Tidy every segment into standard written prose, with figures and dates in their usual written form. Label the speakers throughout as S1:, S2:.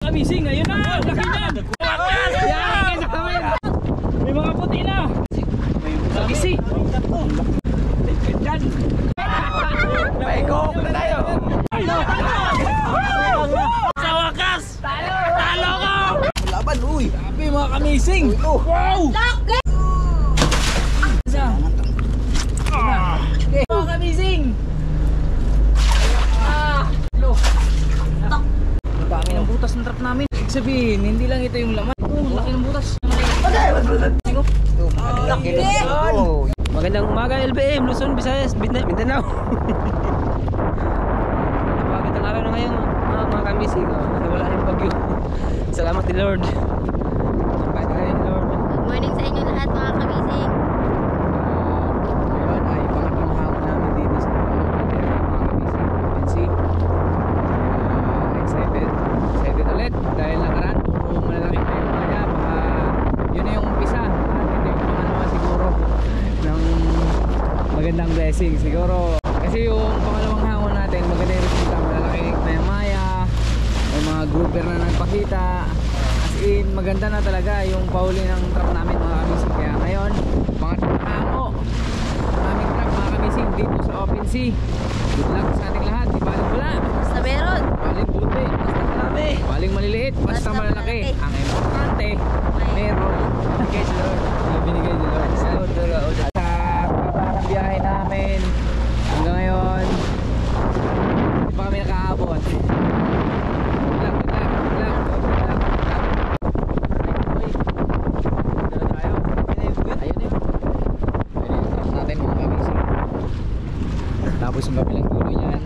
S1: kamising, ayun na, laki niyan. May mga puti na. Sagisi. Diyan. May go na tayo. Sa wakas. Talo ko.
S2: Laban, uy.
S1: Sabi mga kamising. Wow. Mga kamising. Dami ng butas ng trap namin. Ibig sabihin, hindi lang ito yung laman. Ang laki ng butas. Magandang umaga LBM, Luzon, Visayas, Mindanao. Napakagit ang araw na ngayon mga kamising. Nawala yung bagyo. Salamat ni Lord.
S3: Good morning sa inyo lahat mga kamising.
S1: Ngayon ay pangatlong hapon namin dito sa mga kamising. Excited ulit dahil nakaraan puro malalaki na yung kaya. Yun na yung umpisa. Ito yung pangalawa siguro ng magandang blessing siguro. Kasi yung pangalawang hangon natin maganda yung resulta. Malalaki na yung maya. May mga grouper na nagpakita. As in maganda na talaga yung pauli ng trap namin mga kamising. Kaya ngayon pangatlong hango aming trap mga kamising dito sa Open Sea. Good luck sa ating lahat. Di baling wala.
S3: Basta meron.
S1: Baling buti. Basta marami. Baling maliliit. Basta malalaki. Ang importante meron. Binigay si Lord. Binigay ni Lord. Salud. At sa parang biyahe namin hanggang ngayon hindi pa kami nakaabot. Good luck. Natin mga kamising. Tapos yung kabilang dulo niyan.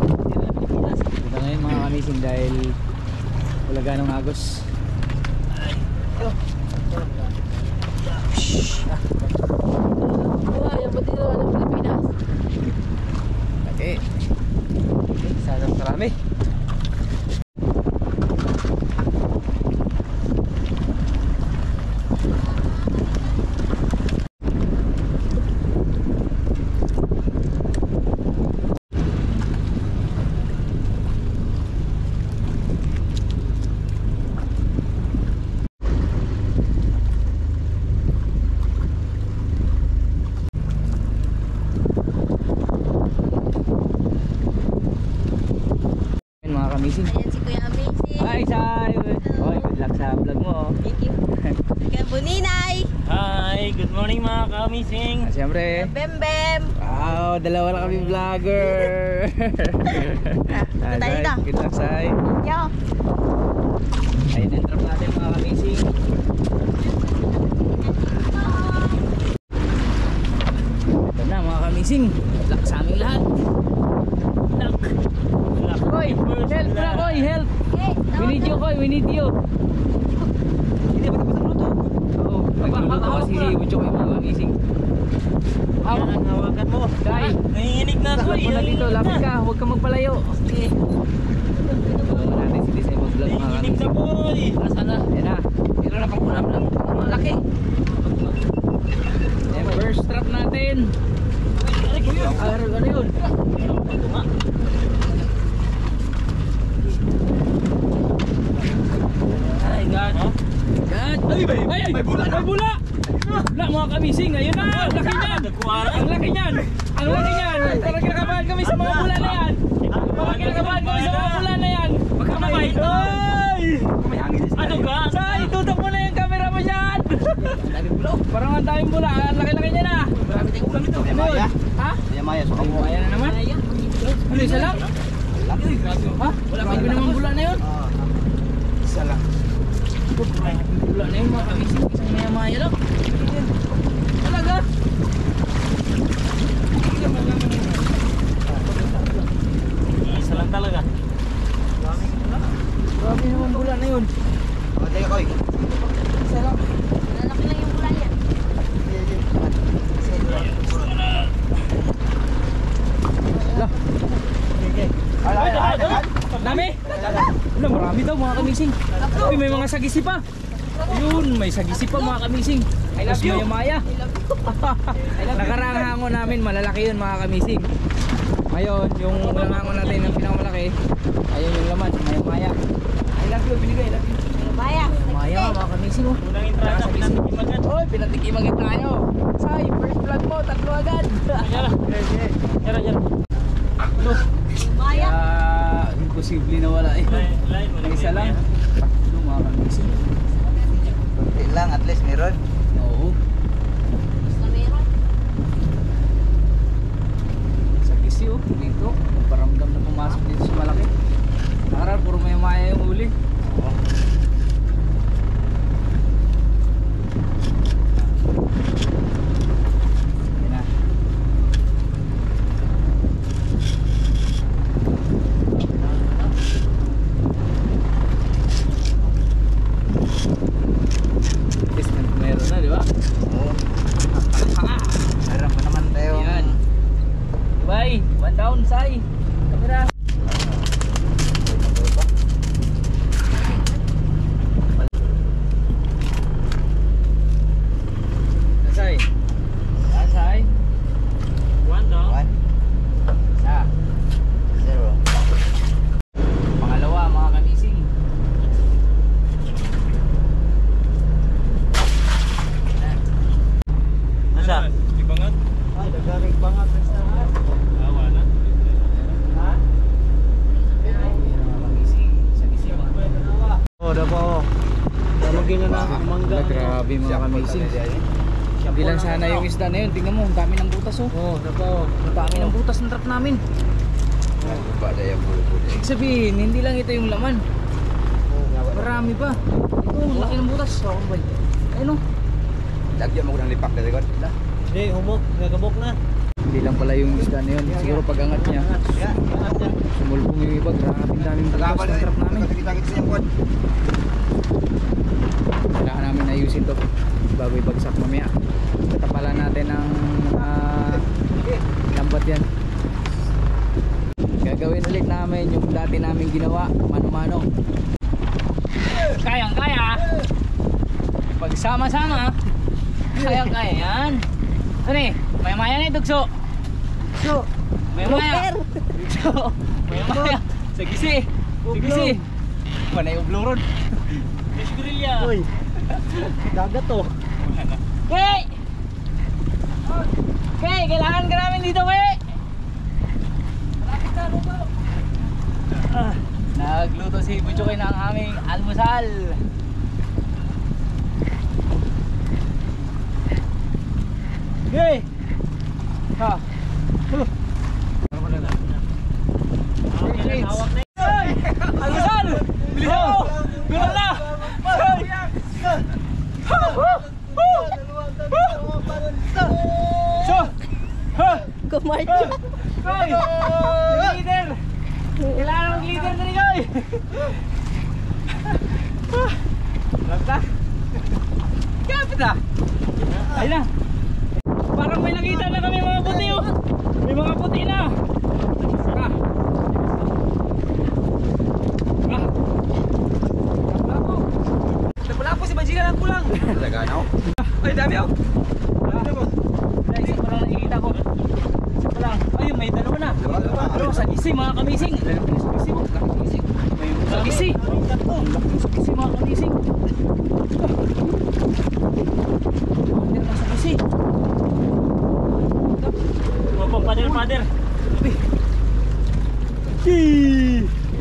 S1: Ito ngayon mga kamising dahil wala ganong agos.
S3: Yung pati naman ng Pilipinas.
S1: Okay. Sana marami. Kamising.
S3: Ayan si Kuya Amazing.
S1: Hi, Sai! Oy, good luck sa vlog mo.
S3: Thank you. Kuya Buninay.
S2: Hi, good morning mga kamising.
S1: At syempre,
S3: Bembem.
S1: wow, dalawa na kami vlogger.
S3: Ito tayo dito.
S1: Good luck, Sai.
S3: Yo.
S1: Ayun yung trap natin mga kamising. Ito na mga kamising. Good luck sa aming lahat. Good luck. Koy, help na Koy, help. We need you Koy, we need you. Hindi ba tapos ang luto? Oo, nagluluto kasi si Bucho Koy mga kamising.
S2: Hawakan mo.
S1: Guy,
S2: Nanginginig na ako.
S1: lapit mo na dito, lapit ka, huwag kang magpalayo. Sige. Tulungan natin si Disay mag-vlog mga
S2: Nanginginig na
S1: kamising.
S2: boy.
S1: Asan na? Yan na. Meron na pang kunam lang. Malaki. Yan, first trap natin. Ano yun?
S2: Ay, God.
S1: God. Ay, may bula. May bula. Wala mga kamising. Ayun na. Laki niyan. Ang laki niyan. Ang laki niyan. Parang kinakabahan kami sa mga bula na yan. Parang kinakabahan kami sa mga bula na yan.
S2: Magkamay ito. Ano ka?
S1: Say, tutok mo na yung camera mo dyan. Parang ang daming bula. Ang laki-laki niya na.
S2: Marami tayong ulam ito.
S1: Maya. Ha?
S2: Maya, so
S1: Oh, ayan na naman. Ano, isa lang? Ha? Wala pa yung naman bula na yun?
S2: isa lang.
S1: Bula na yun mga kamising. Isang maya-maya lang. Talaga?
S2: Isa lang talaga.
S1: Grabe naman bula na yun.
S2: Patay ko.
S1: Isa lang.
S3: Lalaki lang yung bulan yan.
S1: Dami? Wala, marami daw mga kamising. Uy, may mga sagisi pa. Ayun, may sagisi pa mga kamising. I love you. Maya. Nakaraang hangon namin, malalaki yun mga kamising. Ngayon, yung ulang hangon natin ng pinakamalaki, ayun yung laman, maya. I love you, binigay, I love you.
S3: Maya.
S1: Maya mga kamising oh.
S2: Unang entrada, pinatikim agad.
S1: Oy, pinatikim agad tayo. Say, first vlog mo, 3 agad.
S2: Yara. Yara.
S3: Maya.
S1: Imposible na wala eh.
S2: Lain mo na.
S1: Isa lang. Tatlo mga kamising.
S2: Kunti lang, at least meron.
S1: Oo.
S3: Basta meron.
S1: Sa kisi oh, dito. Paramdam na pumasok dito sa malaki. Nakaraan, puro may maya yung huli. Yan na. Yes, meron na, di ba?
S2: Oo. Meron pa naman tayo.
S1: Yan. Bye. One down, Sai. Kamera. Sai. Yan, Sai.
S2: One down.
S1: 1. Isa.
S2: 0.
S1: Pangalawa, mga kamising.
S2: Asa? Ibangat? Ay, dagaring bangat sa awa na. Ha?
S1: Yan, mga kamising. Sa kisi, mga
S2: Oh, dapat oh. Damagin na na mangga.
S1: Grabe mga kamising. Hindi lang sana yung isda na yun. Tingnan mo, ang dami ng butas oh.
S2: Oh, dapat oh.
S1: Ang dami ng butas ng trap namin. Ibig sabihin, hindi lang ito yung laman. Marami pa. Ito, ang laki ng butas. Ayun oh.
S2: Lagyan mo ko ng lipak na likod. Hindi, humok. Nagabok na.
S1: Hindi lang pala yung isda na yun. Siguro pag angat niya, sumulpong yung iba. Grabe daming butas ng trap namin. Kailangan namin ayusin to bago ibagsak mamaya. Tatapalan natin ng lambat yan. Gagawin ulit namin yung dati namin ginawa, mano-mano. Kayang-kaya. Pagsama-sama, kayang-kaya yan. Ano eh, maya-maya na itugso.
S3: So.
S1: Maya-maya. Tugso. Maya-maya. Sagisi. Sagisi. Manay ublong ron. Eskurilya.
S2: Uy. Dagat to.
S1: Kay! Kay, kailangan ka namin dito, Kay! Nagluto si Butchoy ng aming almusal. Kay! Ha! Almusal! Bilisan mo! Gulat na!
S3: Kumarcha.
S1: Koy! Leader! Kailangan mag-leader na ni Koy! Lagta? Kapit ah! Ayun na! Parang may nakita na kami mga puti oh! May mga puti na! Ah! Ah! Wala po si Bajina lang kulang!
S2: Talaga na
S1: Ay, dami oh! Ay, isa pa lang nakikita ko. Isa pa lang. Ayun, may dalawa na. Pero sa gisi mga kamising. Sa gisi mo. Sa gisi. Sa gisi mga kamising. Hindi na sa gisi.
S2: Opo, pader.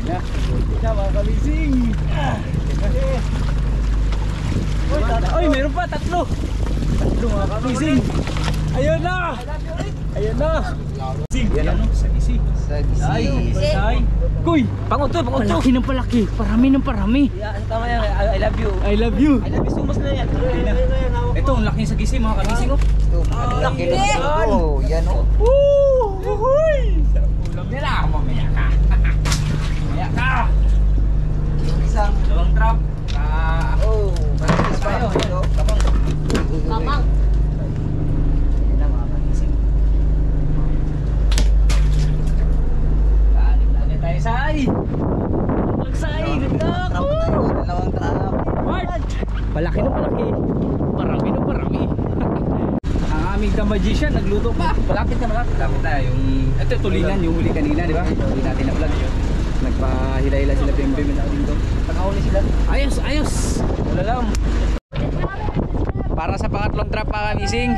S1: Yan. Ika mga kamising. Ay, meron pa. Tatlo mga kamising. Ayun na! Ayun na! Yan o, sa gisi. Say. Kuy! Panguto! Palaki ng palaki. Parami ng parami.
S2: Tama yan, I love you.
S1: I love you.
S2: I love you so much na yan.
S1: Ito, ang laki sa gisi mga kamising oh.
S2: Laki na yan. Oh, yan oh.
S1: Woo! Uhuy! Sarap ulam nila. Mamaya ka. Mamaya ka.
S2: Isang.
S1: Dalawang trap.
S2: Oh, practice pa
S1: Tayo.
S2: yun.
S3: Kamang.
S1: Ayan na mga kamising. Kaanip na agad tayo, Say! Magsay! Ganda ako!
S2: Dalawang trap.
S1: Palaki the magician, nagluto pa. Malapit na. Yung, ito tulingan, yung huli kanina, di ba? Huli natin na vlog. Nagpahila-hila sila Bim-Bim na dito. Pagkahuli sila. Ayos! Wala lang. Para sa pangatlong trap mga kamising.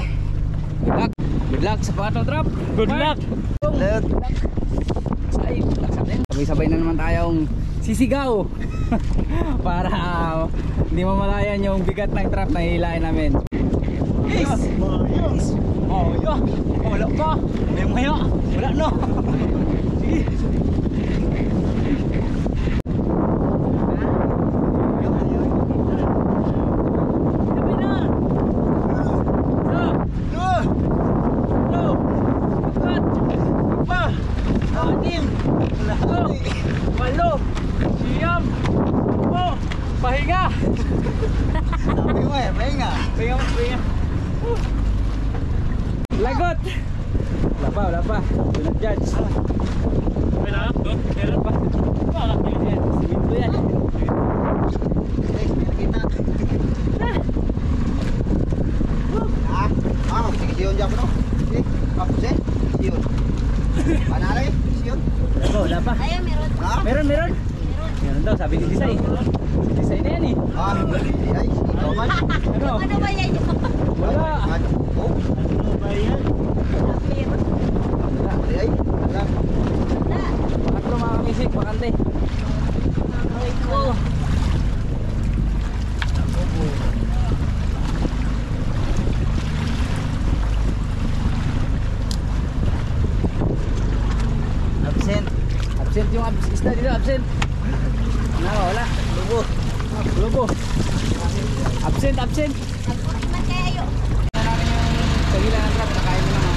S1: Good luck sa pangatlong trap.
S2: Good luck.
S1: Sabay-sabay na naman tayong sisigaw. Para hindi mamalayan yung bigat ng trap na hihilain namin. Wala pa. Maya. Wala no. Sige. Pahinga! Sabi mo pahinga. Pahinga. Lagot! Wala pa. Do not judge.
S2: Okay na? Meron pa? Bakit yun yan?
S1: Siminto yan.
S4: Sige, siyon dyan po no? Sige, kapos eh. Siyon. Panalay, siyon.
S1: Wala pa.
S3: Ayun, meron.
S4: Ha?
S1: Meron. Meron daw, sabi ni Disay. Disay na yan eh.
S4: Ay, ikaw man.
S1: Ano?
S3: Ano ba yan?
S1: Wala.
S4: Oh,
S2: Ano ba yan?
S3: Meron.
S4: ay, wala.
S3: Wala.
S1: Patro mga kamisik, bakante.
S3: Oh.
S1: Absent yung isda dito, absent. Wala. Lubo. Absent.
S3: Man kayo.
S1: Pagila ng trap, nakain mo naman.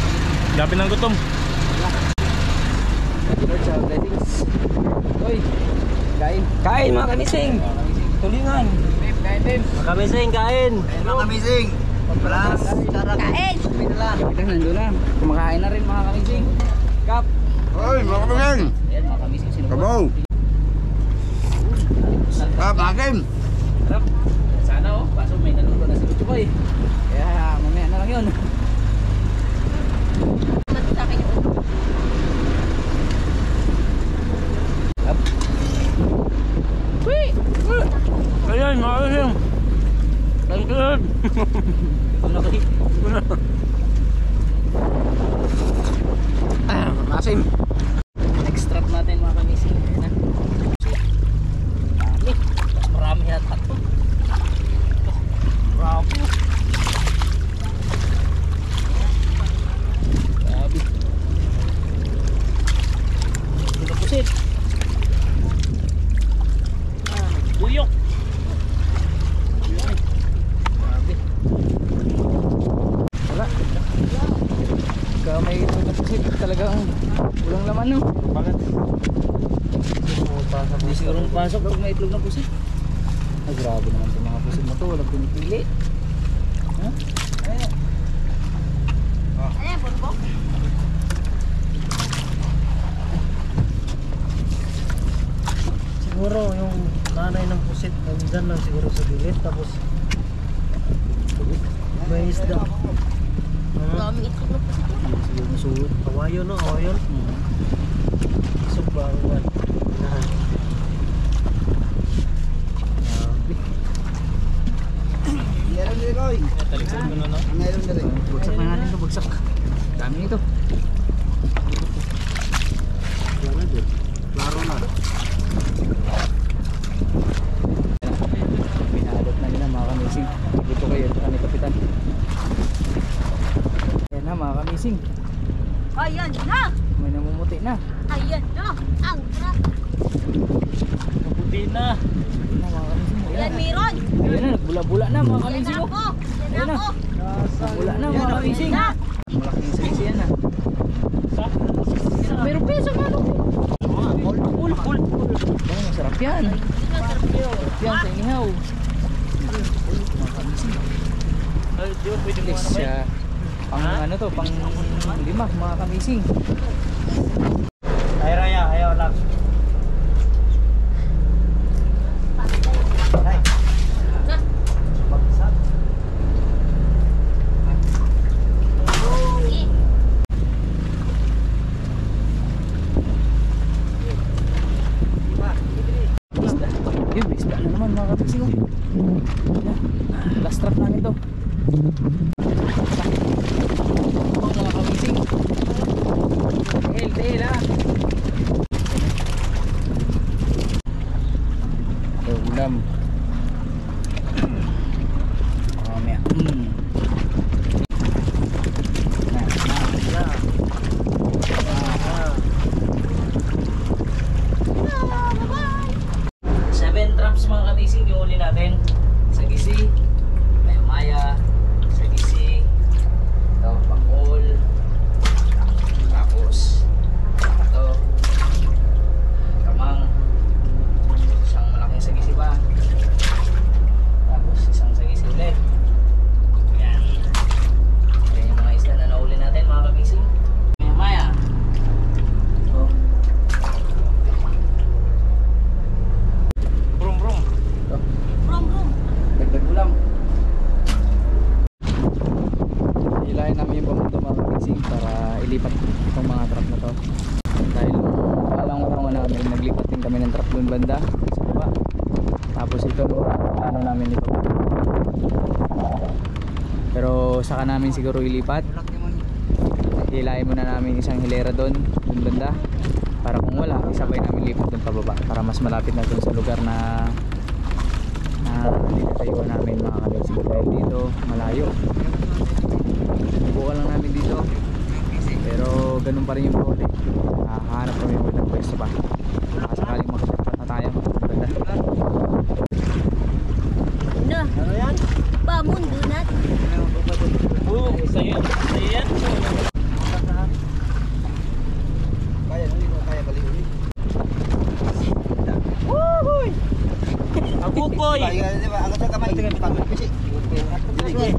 S2: Gabi ng gutom.
S1: Lord sa blessings. Uy, kain mga kamising. Tulingan. Kain.
S2: Makamising, kain.
S4: Mga kamising. Plus, sarap.
S3: Kain.
S1: Kita nandun na. Kumakain na rin mga kamising. Kap.
S4: Hoy, mga kamising.
S1: Ayan mga kamising, sino ba?
S4: Kabaw. Bakim.
S1: Sarap. Sana kaso may naluto na si Luchoy. Kaya mamaya na lang yun.
S3: Mati sa akin yung ulo.
S1: Up. Uy!
S2: Ayan, makamising. Thank you.
S1: Masim. Next trap natin mga kamising. Ayan na. Dami. Mas marami yata ito. Grabe. Grabe. Ito pusit.
S2: Buyok.
S1: Grabe. Wala. Kaya may ito na pusit. Talagang walang laman no.
S2: Bakit?
S1: Hindi siguro pasok pag may itlog na pusit. Ay grabe naman itong mga pusit mo to. Walang pinipili. Ha?
S3: Ano yan, bulbok?
S2: Siguro yung nanay ng pusit nandyan lang siguro sa gilid tapos may isda.
S3: Daming itlog na po sito.
S1: Siguro nasuot.
S2: Awayon no, awayon. Subangan.
S4: Meron din ko.
S2: Talikod ko na no.
S4: Meron din.
S1: Bagsak na natin ito. Bagsak. Dami nito.
S4: Klaro na.
S1: Pinadot na nila mga kamising. Dito kayo. Ito kami kapitan. Ayan na mga kamising.
S3: Ayan na.
S1: May namumuti na.
S3: Ayan na. Ang trap.
S2: Mabuti na.
S1: Ayan na mga kamising.
S3: Ayan, meron.
S1: Ayan na. Nagbula-bula na mga
S3: Ayan
S1: kamising.
S3: na
S1: oh.
S3: ako.
S1: Ayan
S3: Ayan
S1: na.
S3: ako.
S1: Nagbula na mga kamising.
S3: Na.
S1: Malaking size yan ah.
S2: Sa?
S1: Meron pa yan sa mano. Pul. Oh, masarap yan. Masarap yan sa inihaw. Mga kamising.
S2: Ay, di ba pwede mo
S1: Yes,
S2: ano ba?
S1: siya. Pang ano to, pang 5 mga kamising.
S2: Ay, Raya, ayaw lang. Ay.
S3: Na.
S2: Bagsak.
S1: last trap namin to. Mga kamising. Tehel ha. Ito ulam. Mamaya. Seven traps mga kamising yung uli natin. Sa gisi, maya, sa gisi, ito, pakol, tapos ito, kamang, isang malaking sa gisi pa, tapos isang sa gisi ulit. Yan. Yan yung mga isda na nauli natin mga kamising. Maya. Ito.
S2: Brum brum.
S1: Ito.
S3: Brum, brum.
S1: Dagdag ulam. Hilahin namin yung pamunto mga kamising para ilipat itong mga trap na to. Dahil alang araw namin naglipat din kami ng trap doon banda sa baba. Tapos ito ano namin ito. Pero saka namin siguro ilipat. Hilahin muna namin isang hilera doon banda. Para kung wala, isabay namin lipat doon pababa para mas malapit na doon sa lugar na dinatayuan namin mga kamising. Dahil dito malayo. Buka lang namin dito. Pero ganun pa rin yung bawal eh. Hahanap kami yung ng pwesto pa. Sakaling makapagpat na tayo. Ganda.
S3: Ano?
S4: Ano yan?
S3: Bamon, dunat.
S2: Oo, sa'yo yan.
S4: Kaya, hindi ko kaya balik ulit.
S2: Ako koy.
S4: Kaya, di ba? Ang sa kamay. Pagod kasi. Dili.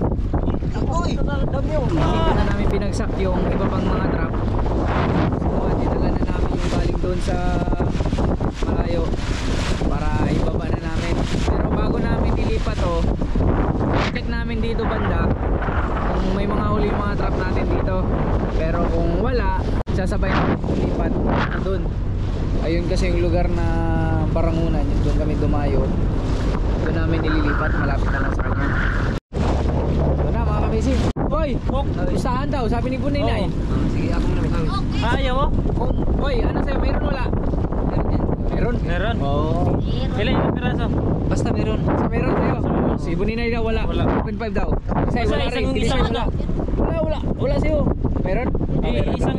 S4: Uy!
S1: Hindi na namin binagsak yung iba pang mga trap. So dinala na namin yung galing doon sa malayo para ibaba na namin. Pero bago namin ilipat to, check namin dito banda kung may mga huli yung mga trap natin dito. Pero kung wala, sasabay namin ilipat doon. Ayun kasi yung lugar na Barangunan, yung doon kami dumayo. Doon namin ililipat, malapit na lang sa kanya. Ito na mga kamising. Hoy! Usahan daw, sabi ni Bunay.
S4: Sige, ako muna may tawid.
S2: Ayaw mo?
S1: Hoy, ano sa'yo? Mayroon wala? Meron?
S2: Meron.
S1: Oo.
S2: Ilan yung piraso?
S1: Basta meron. Sa meron sa'yo. Si Bunay daw wala.
S2: Wala.
S1: 1.5 daw. Sa'yo
S2: Basta
S1: wala rin.
S2: isang-
S1: Hindi
S2: isang
S1: sa'yo
S2: ano?
S1: wala. Wala sa'yo. Meron?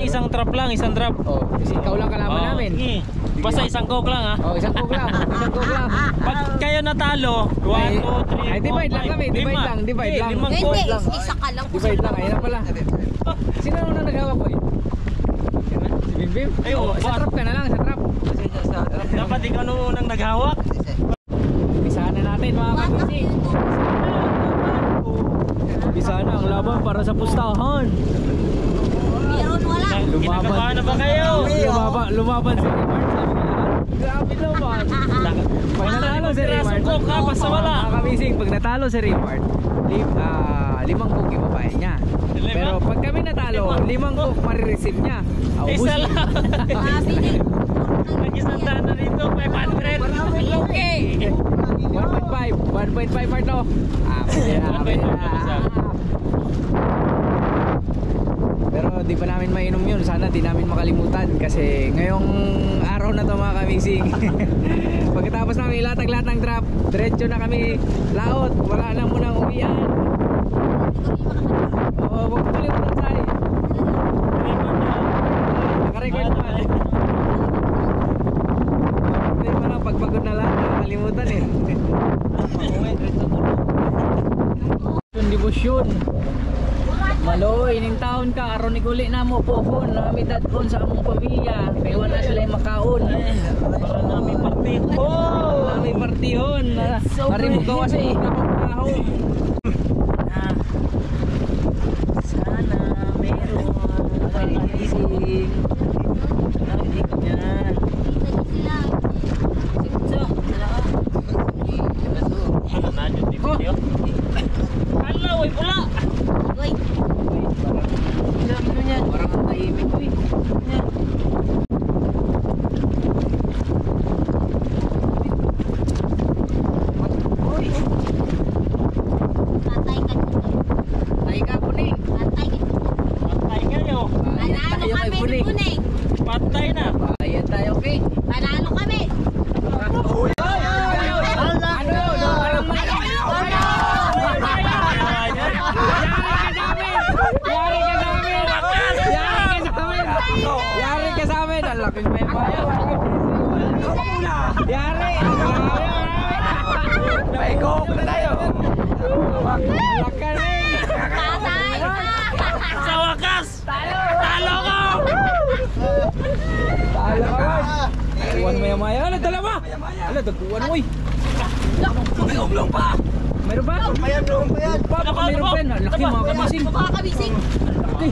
S2: Isang trap lang, isang trap.
S1: Oh, kasi ikaw lang kalaban namin.
S2: Sige. Basta isang coke lang ha.
S1: Oh, isang coke lang. Isang coke lang.
S2: Pag kayo natalo, 1, 2, 3,
S1: Ay, divide lang kami. Divide lang. Divide lang.
S2: Limang
S3: Hindi,
S2: coke lang.
S3: isa ka lang.
S1: Divide lang. Ayun na pala. Sino ang unang naghawak ko eh? Si Bimbim?
S2: Ay,
S1: Oh,
S2: oo.
S1: sa trap ka na lang. Sa trap.
S2: Dapat ikaw nung unang naghawak.
S1: Umpisahan na natin mga kamising. Umpisahan na ang laban para sa pustahan.
S3: Meron wala.
S2: Kinakabahan na ba kayo?
S1: Lumaban si Raymart. Sabi nila, grabe laban. Pag natalo si Raymart,
S2: Coke ha, basta wala.
S1: mga kamising, pag natalo si Raymart, limang coke ibabayan niya. Pero pag kami natalo, 5 coke marireceive niya.
S2: Isa lang.
S3: Bili.
S2: Nag-isang daan na rito, 500. Okay.
S1: 1.5 Marto. Pwede na. Pero di pa namin mainom yun. Sana di namin makalimutan kasi ngayong araw na to mga kamising. Pagkatapos namin ilatag lahat ng trap, diretso na kami laot. Wala na munang uwian. Oo, wag tuloy mo ng sali. Nakarecord pa. Hindi pa lang pagpagod na lahat, nakakalimutan eh. Yung debosyon. Maloy, ning taon ka, aron iguli na mo pohon, namidad kon sa among pamilya. Kaya wala sila makaon.
S2: Para namin partihon.
S1: Nami partihon. Pari mo gawa sa ina pagkahon.
S2: Sana meron.
S1: Nagising. Narinig niyan.
S3: Sila.
S2: Ano na yun dito? Hala, way pula.
S3: Uy.
S1: Parang ang tahimik ko eh. tayo kay
S3: kami
S1: Pune.
S3: ni Pune.
S2: Patay na.
S1: Ayan tayo, okay.
S3: Panalo kami.
S1: Yari ka sa amin. Ang laking may maya. Yari. May go na tayo. Lakaring.
S3: Patay.
S2: Sa wakas! Talo ko!
S1: Talo ka. Iwan maya maya. Ala, dalawa. Ala, daguan mo eh. May umlong pa. Meron ba?
S4: Payan, no, payan.
S1: Baka meron pa yan. Ang laki mga kamising.
S3: Makakabising.
S1: Laki.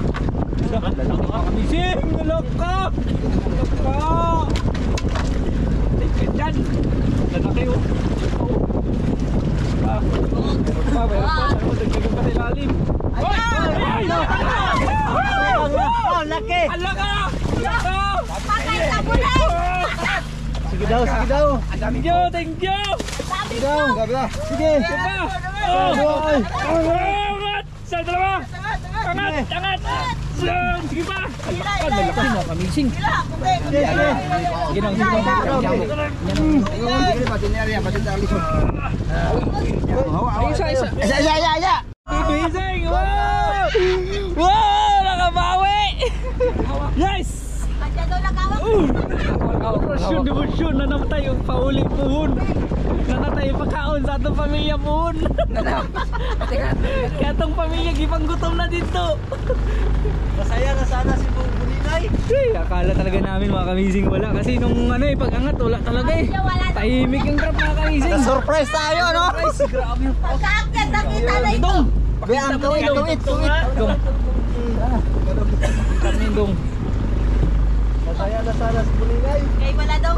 S1: Lalaki mga kamising. Lalaka. Lalaka. Tingin dyan. Lalaki oh. Meron pa. Dagdagan pa nilalim. Ay!
S4: Oh, laki.
S1: Alaka! Alaka!
S3: Patay sa Pune.
S4: Sige daw, sige daw.
S1: Thank you! Thank you!
S4: Sige daw, gabi na. Sige.
S1: Sige pa!
S4: Ay.
S1: Angat! Sa dalawa! Angat! Angat! Sige pa! Ang lalaki mga kamising.
S4: Sige, sige.
S1: Sige nang, sige nang.
S4: Sige, patinari yan, patinari.
S1: Ay, isa!
S4: Iya.
S1: Kamising! Wow! Wow! Nakabawi! Yes!
S3: Kanya daw nagawak.
S1: Operasyon devotion na namatay yung pauling puhon. Nanatay yung pagkaon sa atong pamilya puhon. Kaya itong pamilya gipang gutom na dito.
S4: Masaya na sana si Bulinay.
S1: Akala talaga namin mga kamising wala. Kasi nung ano eh, pag-angat wala talaga eh. Tahimik yung trap mga kamising.
S4: Na-surprise tayo, no?
S1: Surprise, grabe yung
S3: Pagkaakyat nakita na ito.
S1: dong.
S4: Bayaan, tuwid.
S1: Dong. Kami dong.
S4: Masaya na sana si Bulinay.
S3: Kaya wala daw.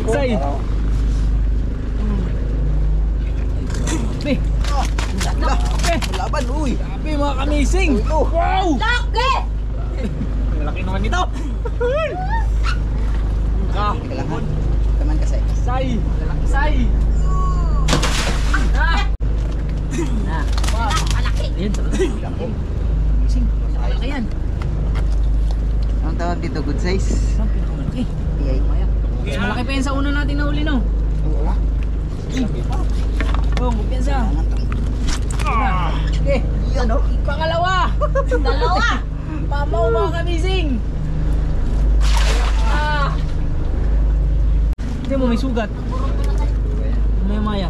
S1: Say. Eh,
S4: Laban, uy.
S1: grabe mga kamising. Wow!
S3: Laki!
S1: Malaki naman ito.
S4: Kailangan. Taman kasi.
S1: Say. Lalaki say.
S3: Malaki.
S1: Ayan, talaga. Kamising. Malaki yan.
S4: Ang tawag dito, good size.
S1: Ang pinakamalaki.
S4: Iyay.
S1: Mas malaki pa yan sa una natin nahuli no.
S4: Wala.
S1: Oh, magpiyansa. Okay.
S4: Iyan, no?
S1: Pangalawa.
S3: Dalawa.
S1: Pamaw mga kamising. Hindi mo may sugat. May maya.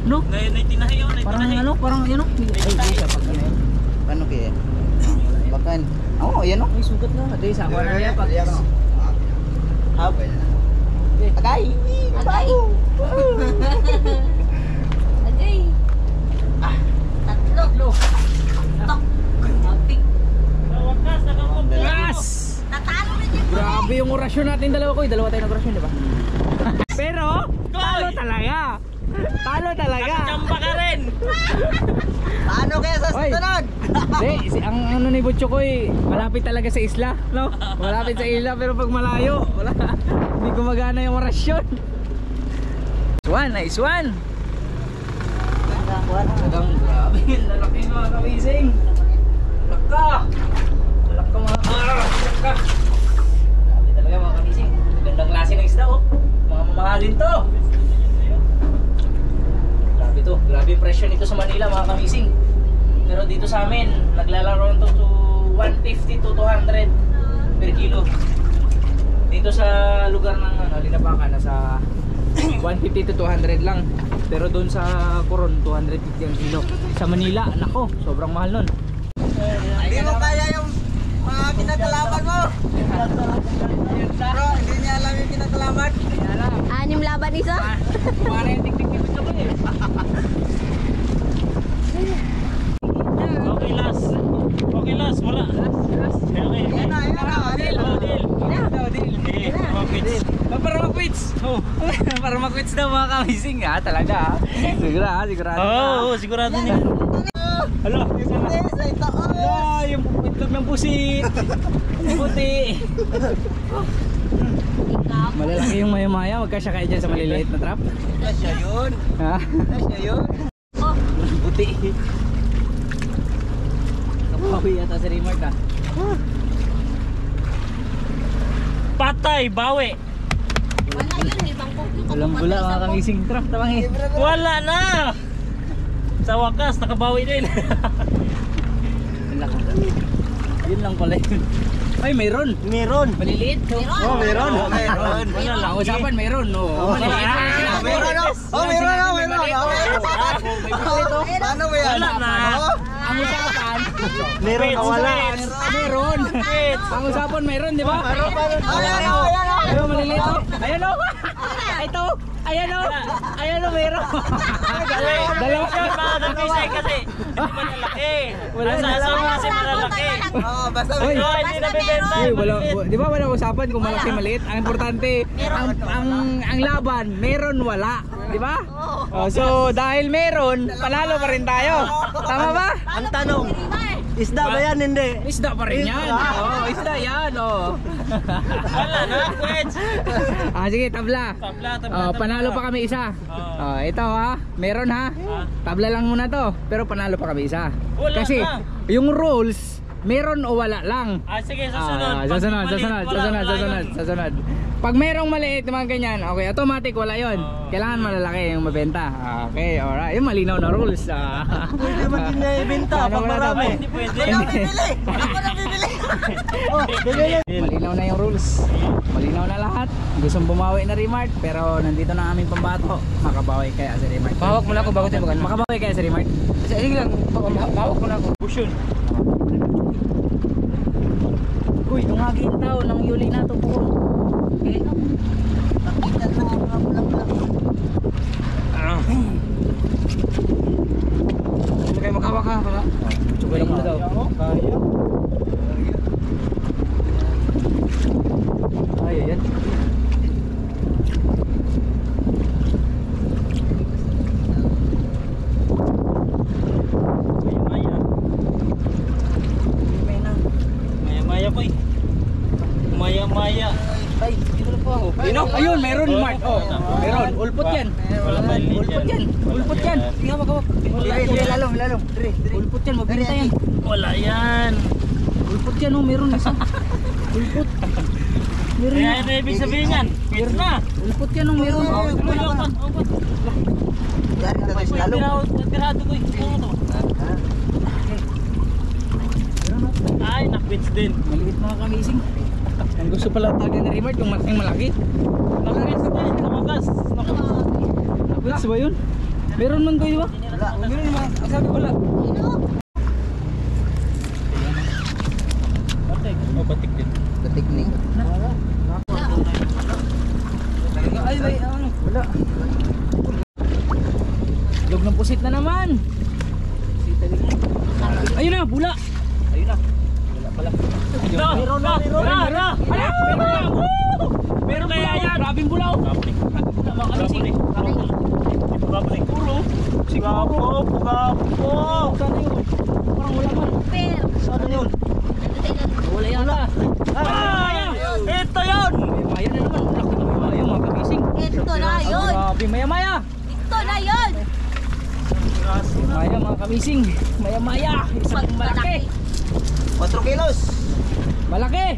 S1: No?
S2: Naitinahi yun,
S1: Parang
S2: naitinahi.
S1: ano? Parang ano? Ay, siya pag yun.
S4: Paano kaya? Bakan. Oo, yan, no?
S1: May sugat na. Adi, sa ako na yan pag...
S4: Hap. Agay.
S3: Agay. Agay. Tatlo. Tok. Abig.
S2: Sa wakas, nakakumpli.
S1: Yes!
S3: Natalo na dyan.
S1: Grabe yung orasyon natin dalawa ko. Dalawa tayo nag-orasyon, di ba? Pero, talo talaga. Talo talaga.
S2: Chamba ka rin.
S4: Paano kaya sa
S1: Oy.
S4: susunod?
S1: Hindi, ang ano ni Butcho ko malapit talaga sa isla, no? Malapit sa isla pero pag malayo, wala. Hindi gumagana yung orasyon. Nice one. Talagang grabe, lalaki mga kamising. Laka. Laka mga laka. Grabe talaga mga kamising. Gandang klase ng isda oh. Mga mamahalin to. Grabe to, grabe yung presyo nito sa Manila mga kamising. Pero dito sa amin, naglalaro to 150 to 200 per kilo. Dito sa lugar ng Linabacan, nasa 150 to 200 lang. Pero doon sa Coron, 250 ang kilo. Sa Manila, nako, sobrang mahal nun.
S4: Hindi mo kaya yung mga pinagkalaban mo. Bro, hindi niya alam yung pinagkalaban.
S3: Anim laban isa.
S1: Mga na yung tik-tik ni Butcho ko eh.
S2: Okay, last. Okay, last. Wala. Okay.
S4: Yan na.
S1: Deal.
S2: Oh, deal.
S1: Deal.
S2: Okay, mag-quits.
S1: Para mag-quits.
S2: Oh.
S1: Para mag-quits daw mga kamising ha, talaga ha. Sigurado
S2: Oo, sigurado niya. Hala,
S4: Sa itaon.
S1: Ala, yung itlog ng pusit. Puti.
S3: Ikaw.
S1: Malalaki yung maya-maya, wag ka siya kaya dyan sa maliliit na trap.
S4: Siya yun.
S1: Ha?
S4: Siya yun.
S3: Oh,
S1: Puti. Kapawi yata si Remark ha.
S2: Patay, bawi.
S3: Wala yun, ibang computer.
S1: Walang bula mga kamising. Tara, tabangi.
S2: Wala na. Sa wakas, nakabawi din.
S1: Yun lang pala yun. Ay, mayroon.
S2: Meron.
S1: Maliliit.
S4: Oh, meron. Meron.
S1: Ang usapan, mayroon. No. Maliit.
S4: Meron. Oh, meron. Ano ba yan?
S2: Wala na.
S1: Ang usapan,
S2: Meron na wala.
S1: meron. Ang usapan, mayroon, di ba? Pero maliliit. Ayan o. Ito. Ayan o. Ayan o, meron. Dalawa.
S2: Nag-isay kasi. Hindi malalaki.
S1: Wala
S2: Ang
S1: na.
S2: sasama kasi malalaki.
S4: Oh, basta
S1: Oy.
S2: Pero hindi nabibenta.
S1: Uy, wala, di ba wala usapan kung malaki maliit? Ang importante, ang laban, meron wala, di ba? Oh, so dahil meron, panalo pa rin tayo. Tama ba?
S4: ang tanong, isda ba yan? Hindi.
S1: Isda pa rin yan. Oh, isda yan, oh.
S2: Wala na, kwets.
S1: Sige, tabla.
S2: Tabla, tabla,
S1: Oh,
S2: tabla.
S1: panalo pa kami isa. Oh, ito ha. Meron ha. Tabla lang muna to, pero panalo pa kami isa.
S2: Wala
S1: Kasi
S2: na.
S1: yung rules, meron o wala lang.
S2: Sige, susunod.
S1: Susunod. Pag merong maliit mga ganyan, okay, automatic wala yon. Kailangan malalaki yung mabenta. Okay, alright. Yung malinaw na rules.
S4: Hindi ba din ibenta pag marami?
S2: Hindi pwede.
S4: Ako na bibili. Oh, bibili.
S1: Malinaw na yung rules. Malinaw na lahat. Gustong bumawi na Remart, pero nandito na aming pambato. Makabawi kaya si Remart. Bahawak mo na ako bago tayo magano. Makabawi kaya si Remart. Sige lang, bahawak mo na ako.
S2: Pushon.
S1: Uy, tungagin tao ng Yuli na to po. Okay.
S4: Nakita na mga bulang-bulang.
S1: Hindi kayo makawak ha. Tsukay lang muna daw.
S4: Kaya.
S1: Ay, ayan.
S2: Maya-maya.
S1: May na.
S2: Maya-maya po eh. Maya-maya.
S1: Ay, dito na po ako. Ayun, meron Mart. Oh, meron. Ulpot yan. Ulpot yan. Ulpot yan. Sige, hawak.
S4: Dire, lalong. Dire.
S1: Ulpot yan, magbenta yan.
S2: Wala yan.
S1: Ulpot yan, oh, meron isa. Ulpot. Meron
S2: Kaya
S1: na.
S2: ano ibig sabihin yan? Pwede na.
S1: Ulpot yan, oh, meron.
S4: Dari na tayo sa lalong.
S2: Pirado ko eh. Ano to? Ay, nakwits din.
S1: Maliit mga kamising. Ang gusto pala taga ni Remart, yung malaking malaki.
S2: Nakwits din. Namakas.
S1: Nakwits ba yun? Meron man ko, di ba?
S4: Wala.
S1: Meron naman. Ang sabi wala.
S2: Batik. Oh, batik din.
S4: Batik ni.
S1: Ay, ano? Wala. Log ng pusit na naman. Ayun na, bula. Ayun na. Wala pala.
S2: Meron na.
S1: Meron kaya yan. Grabing bulaw.
S2: Babalik.
S1: Mga kamising.
S2: Babalik. Puro. Siguro. Gapo.
S1: Sana yun. Parang wala man.
S3: Per.
S4: Saan yun?
S1: Wala yata.
S2: Ay! Ito yun!
S1: Maya na naman. Laki na maya mga kamising.
S3: Ito na yun.
S1: Grabe, maya.
S3: Ito na yun.
S1: Maya mga kamising. Maya. Isang malaki.
S4: 4 kilos.
S1: Malaki.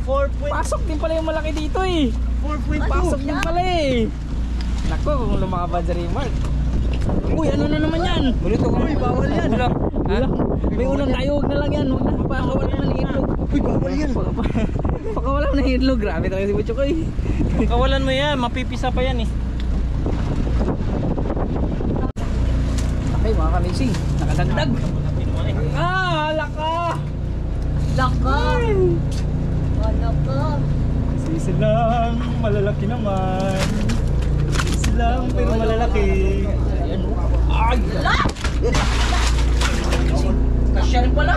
S2: 4.2.
S1: Pasok din pala yung malaki dito eh. Pasok din pala eh. Nako, kung lumakabad sa Remart. Uy, ano na naman yan? Uy, bawal yan. Ha? May ulam tayo, huwag na lang yan. Huwag na, pakawala na ng itlog. Uy, bawal yan. Pakawala na ng itlog. Grabe talaga si Butchok eh.
S2: Kawalan mo yan, mapipisa pa yan eh.
S1: Okay, mga kamising. Nakadagdag. Laka.
S3: Laka. Laka.
S2: Sisi lang, malalaki naman. Sisi lang, pero malalaki.
S1: Ay! Kasya rin pala.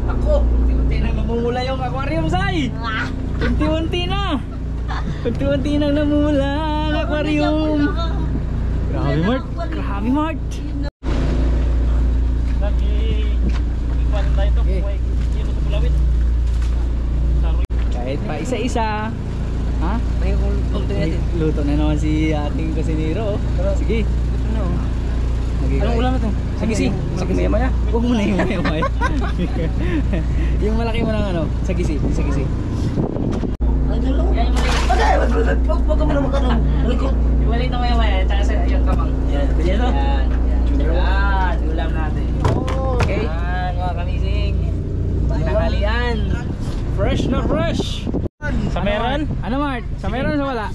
S1: Ako, unti-unti na namumula yung aquarium, Sai. Unti-unti na. Unti-unti na namumula ang aquarium. Grabe, Mart.
S2: Lagi, ipan tayo ito.
S1: Okay.
S2: Yun sa pulawit.
S1: Kahit pa isa-isa. Ha? Luto na naman si ating kusinero. Sige. Anong ulam ito? Sagisi. Maya-maya? Huwag mo na yung maya-maya. Yung malaki mo ng ano? Sagisi.
S4: Yan yung maliit. Huwag ka mo naman ka nung likod.
S1: Yung maliit na maya-maya, tsaka sa yung kamang.
S4: Yan. Yan o.
S1: Yan. Yan. Ulam natin. Okay. Yan mga kamising. Tanghalian. Fresh na fresh.
S2: Sa meron?
S1: Ano Mart? Sa meron sa wala?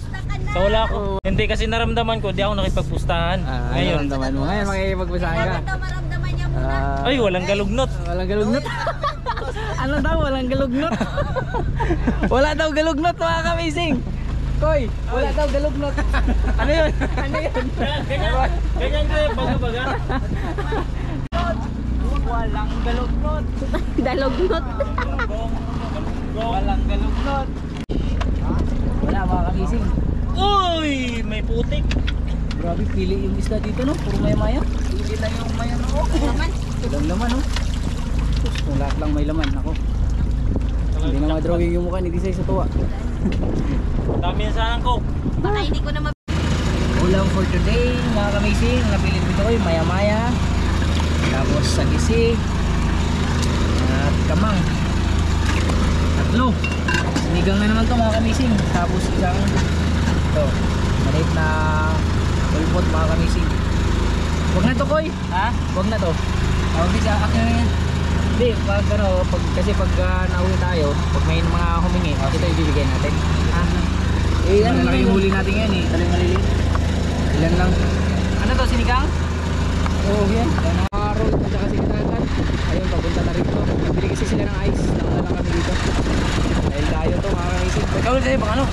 S2: Sa wala ko. Hindi kasi naramdaman ko, di ako nakipagpustahan. Ngayon.
S1: Naman mo. Ngayon makikipagpusahan ka.
S3: Maramdaman niya muna.
S2: Ay, walang galugnot.
S1: Walang galugnot. Ano daw? Walang galugnot. Wala daw galugnot mga kamising. Koy, wala daw galugnot. Ano yun? Ano yun?
S2: Ganyan ko yung baga-baga.
S1: Walang galugnot.
S3: Dalognot.
S1: Walang galugnot. Wala mga kamising.
S2: Uy, may putik.
S1: Grabe, pili yung isda dito no. Puro maya-maya. Pili lang yung maya no.
S3: Naman.
S1: Walang laman no. Sus, kung lahat lang may laman. Ako. Hindi na ma-drawing yung mukha ni Disay sa tuwa.
S2: Dami yan sanang ko.
S3: Baka hindi ko na
S1: Ulam for today mga kamising. Ang napili dito ko yung maya-maya. Tapos sagisi. At kamang. Tatlo. Sinigang na naman to mga kamising. Tapos isang ito. Maliit na ulpot mga kamising. Huwag na to Koy. Ha? Huwag na to. Huwag na siya. Akin na yan. Hindi. Pag ano. Kasi pag nauwi tayo. Pag may mga humingi. Ito ibibigay natin. Ha? Eh ano lang yung huli natin yan eh. Ano yung maliliit? Ilan lang. Ano to? Sinigang? Oo yan. Mga roll at saka sinitagan. Ayun papunta na rito. Nagbili kasi sila ng ice. Nauna lang kami dito. Dahil tayo to mga kamising.
S4: Kawil sa'yo, bang ano?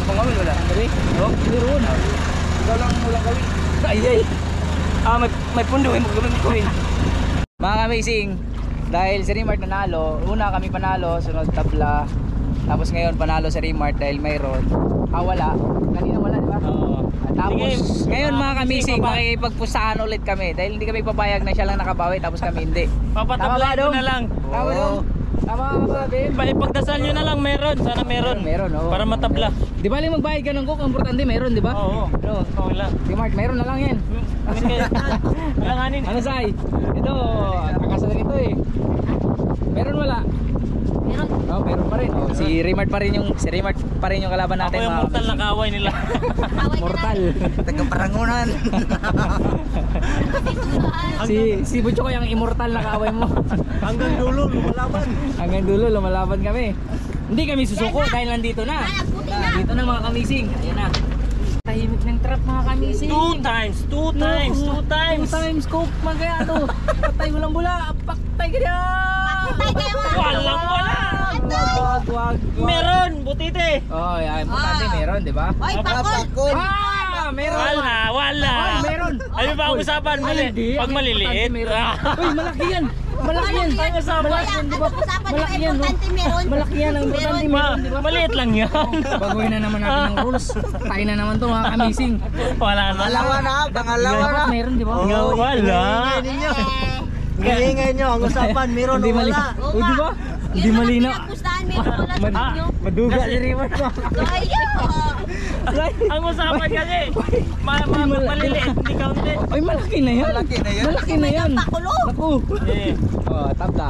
S4: Pangawil wala.
S1: Sabi? Oo. Meron.
S4: Ikaw lang walang kawil.
S1: Ay ay.
S4: May pundo. Huwag ka may kawil.
S1: Mga kamising. Dahil si Remart nanalo. Una kami panalo. Sunod tabla. Tapos ngayon panalo si Remart dahil mayroon. Wala. Kanina wala di ba? Tapos
S2: Sige,
S1: ngayon mga kamising
S2: baba.
S1: makikipagpustahan ulit kami dahil hindi kami papayag na siya lang nakabawi tapos kami hindi.
S2: Papatablayin ko na lang.
S1: Tama
S4: Oo.
S1: dong. Tama ka ba, Bim?
S2: Ipagdasal nyo na lang, meron. Sana meron.
S1: Meron, oo.
S2: Para matabla.
S1: Di ba lang magbayad ka ng coke? Ang importante meron, di ba?
S2: Oo.
S1: Oo.
S2: Okay lang.
S1: Si Mark, meron na lang yan.
S2: Alanganin.
S1: Ano Sai? Ito, kakasal ito eh. Meron wala?
S3: meron.
S1: Oh, meron pa rin. Oh, si Remart pa rin yung kalaban
S2: Ako
S1: natin.
S2: yung
S1: mga
S2: mortal na
S1: kamising.
S2: kaaway nila.
S3: Away
S1: Mortal.
S4: Taga-parangunan.
S1: si Butcho ko yung immortal na kaaway mo.
S4: Hanggang dulo, lumalaban.
S1: Hanggang dulo lumalaban kami. Hindi kami susuko dahil nandito na.
S3: Puti na.
S1: Dito na mga kamising. Ayan na. Tahimik ng trap mga kamising.
S2: Two times.
S1: Two times coke magayado. Patay mo lang bula. Paktay ka dyan.
S3: Patay kayo mga.
S2: Walang wala.
S1: Wag.
S2: Meron, butite.
S1: Oh, yeah, importante meron, di ba?
S3: Oy, pakol.
S1: Meron.
S2: Wala.
S1: Ay, meron.
S2: Ano ba ang usapan?
S1: Ay, hindi.
S2: Pag
S1: Ang
S2: maliliit.
S1: importante meron. Uy, malaki yan. Malaki yan.
S3: Kaya
S1: Malaki yan, di ba?
S3: usapan
S1: Malaki
S3: nyo,
S1: yan, no?
S3: importante meron.
S1: Malaki yan, ang importante meron, di ba?
S2: Maliit lang yan.
S1: Baguhin na naman natin ang rules. Tayo na naman to mga kamising.
S2: Wala na.
S4: Pangalawa na, pangalawa na.
S1: Dapat meron, di ba?
S2: Wala.
S4: Ingay nyo, ang usapan, meron o
S1: Hindi mali.
S4: wala.
S1: O, di ba? Hindi malinaw.
S3: Pustahan meron wala sa inyo.
S1: Maduga si Remart mo.
S3: Kaya.
S2: Ang usapan kasi, maliliit, hindi counted.
S1: Ay, malaki na yan.
S4: Malaki na yan.
S1: Malaki na yan.
S3: Pakulo.
S1: Naku.
S2: Eh,
S1: Oh, tabla.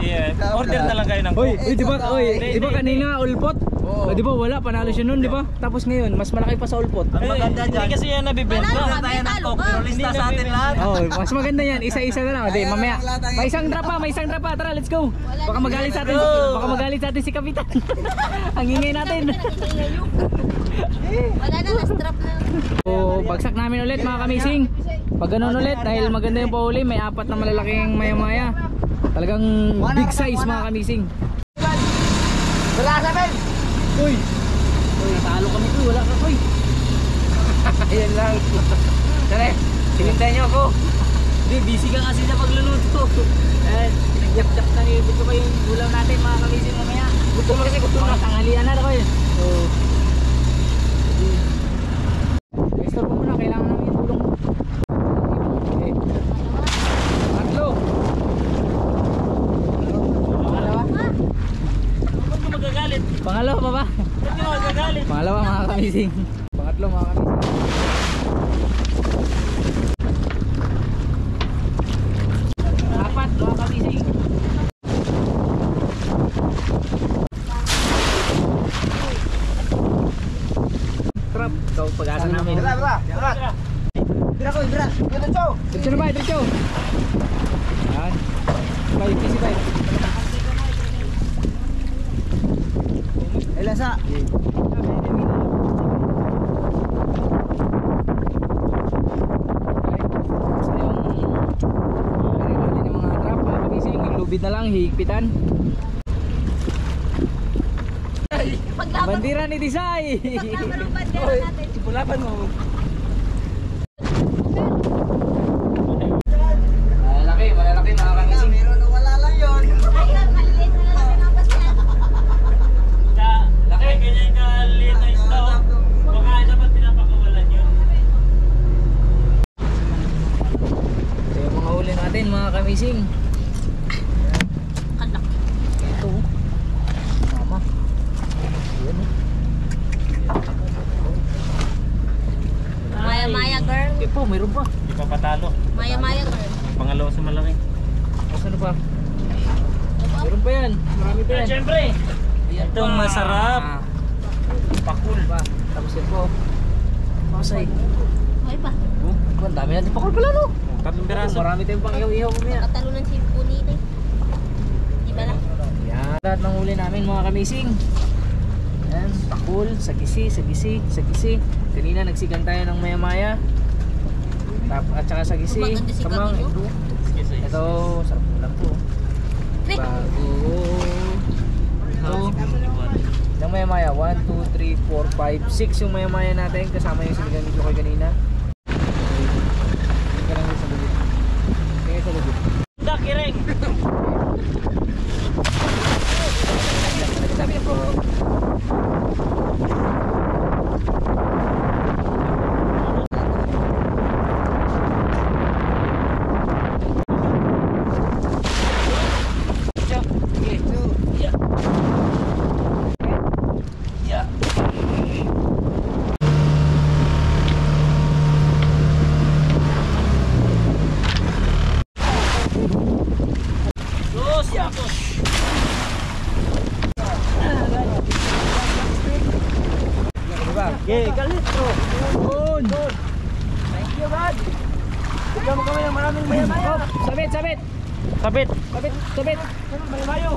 S2: order na lang kayo ng
S1: Oy,
S2: coke.
S1: di ba? Oy, di ba kanina ulpot?
S4: Oo.
S1: Oh, di ba wala panalo siya noon, di ba? Tapos ngayon, mas malaki pa sa ulpot.
S4: Ang maganda
S2: Hindi
S4: dyan.
S2: kasi yan nabibenta.
S3: Wala.
S4: Tayo ng coke, pero lista
S2: Hindi
S4: sa atin
S2: na
S4: lahat.
S1: Oh, mas maganda yan. Isa-isa na lang. Di,
S4: Ayaw
S1: mamaya.
S4: lang lahat ang-
S1: May isang drop pa. Tara, let's go. Baka magalit sa atin. Baka magalit sa atin si Kapitan. Ang ingay natin.
S3: Wala na, na-strap na.
S1: So, bagsak namin ulit mga kamising. Pag ganun ulit, dahil maganda yung pauli, may apat na malalaking maya-maya. Talagang big size mga kamising.
S4: Wala sa akin.
S1: Uy! Uy, natalo kami ko. Wala ka, uy.
S4: Ayan lang. Tara, sinintay nyo ako.
S1: Hindi, busy ka kasi sa pagluluto. Eh, nag-yap-yap na ni Buto ko yung ulam natin mga kamising mamaya.
S4: Gusto mo kasi gusto
S1: Mga
S4: na.
S1: tanghalian na ako eh. So, Esther mo muna, kailangan namin yung tulong mo. Okay. Tatlo. Pangalawa?
S2: Ba't ka magagalit?
S1: Pangalawa pa ba?
S2: Ba't ka magagalit?
S1: Pangalawa mga kamising. Pangatlo mga kamising. Apat mga kamising. bay, diretso. Yan. Bay, easy bay.
S4: Ay, lasa.
S1: Lubid na lang, higpitan.
S3: Paglaban,
S1: Bandira ni Disay.
S3: paglaban ng bandera natin.
S4: Sipulapan mo.
S1: Malalaki mga kamising.
S4: Meron na wala lang yun.
S3: Ayun, maliit na lang pinapas yan.
S2: Laki, ganyan kaliit na isda. Baka dapat pinapakawalan yun.
S1: Ito yung mga huli natin mga kamising.
S3: Kalak.
S1: Ito. Mama. Ayan.
S3: Maya-maya girl.
S1: Eh po, mayroon pa.
S2: Di pa patalo.
S3: Maya-maya girl.
S2: Pangalawa sa malaki.
S1: Ano pa? Mayroon pa yan. Marami pa yan.
S2: Siyempre.
S1: Ayan
S2: Itong
S1: pa.
S2: masarap.
S1: Pakul pa. Tapos yan po. Pasay.
S3: Okay pa.
S1: Oh, ang dami natin pakul pala no.
S2: Tatlong piraso.
S1: Marami tayong pang ihaw-ihaw kumaya.
S3: Nakatalunan si Punita. Di ba lang?
S1: Yan. Lahat ng huli namin mga kamising. Yan. Pakul, sagisi, sagisi, sagisi. Kanina nagsigang tayo ng maya-maya. At saka sagisi.
S3: Maganda si
S1: Kamang.
S3: Camilo.
S1: Ito, sarap mo lang po.
S3: Rick.
S1: Bago. Ito. Yung maya-maya. 1, 2, 3, 4, 5, 6 yung maya-maya natin. Kasama yung sinigang ni Jokoy kanina. Tingnan ka lang yung sa lubid. Tingnan sa lubid.
S2: Kireng.
S1: Sabi po.
S2: Dos, yakos.
S1: Diba?
S2: Okay, galit bro.
S1: Yun!
S2: Thank you, God. Bigyan mo kami ng maraming maya-maya.
S1: Sabit, sabit!
S2: Sabit.
S1: Sabit, sabit!
S2: Mayo.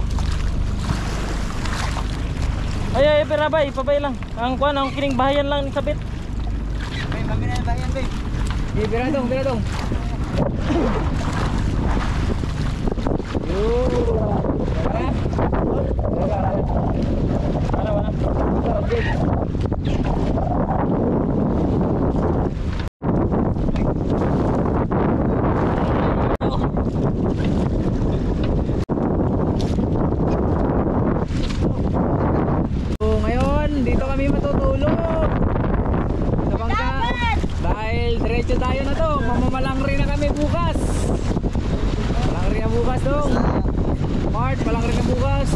S2: Ay, perabay, pabay lang. Ang kuan, ang kining bahayan lang ni sabit.
S4: May kami na yung bayan, babe.
S1: Biradong, biradong! Yun!
S2: Wala.
S1: So ngayon, dito kami matutulog sa bangka dahil diretso tayo na to. Mamamalangri na kami bukas. Malangri na bukas dong. March, malangri na bukas.